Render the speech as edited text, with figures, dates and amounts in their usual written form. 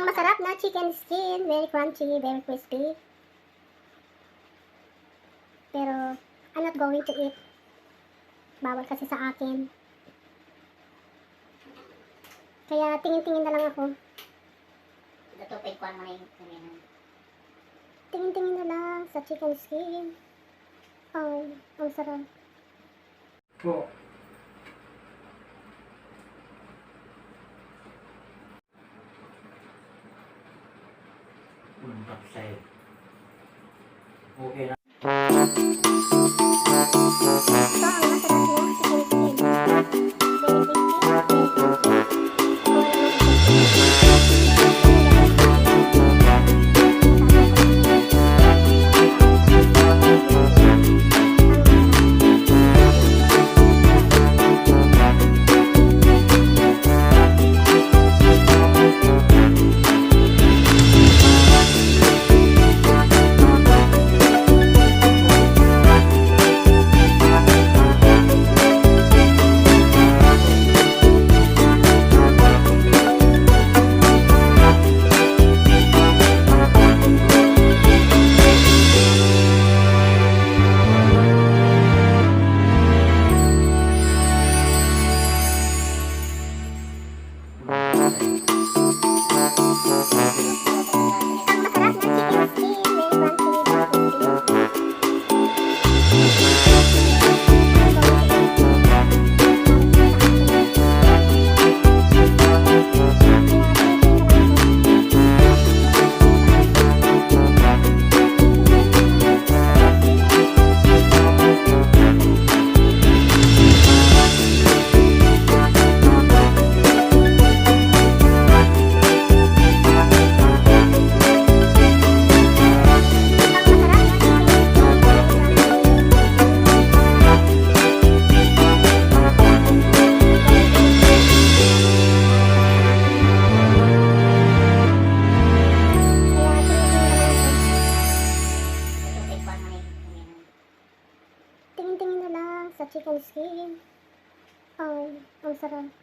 Ang masarap na chicken skin, very crunchy, very crispy. Pero, I'm not going to eat. Bawal kasi sa akin. Kaya, tingin-tingin na lang ako. Natupay ko mo na yung kanina. Tingin-tingin na lang sa chicken skin. Ay, ang sarap. Po. Tapsay. Okay na. So, ang masarap na chicken skin. Very crispy, very tingin-tingin na lang sa chicken skin. Ay, ang sarap.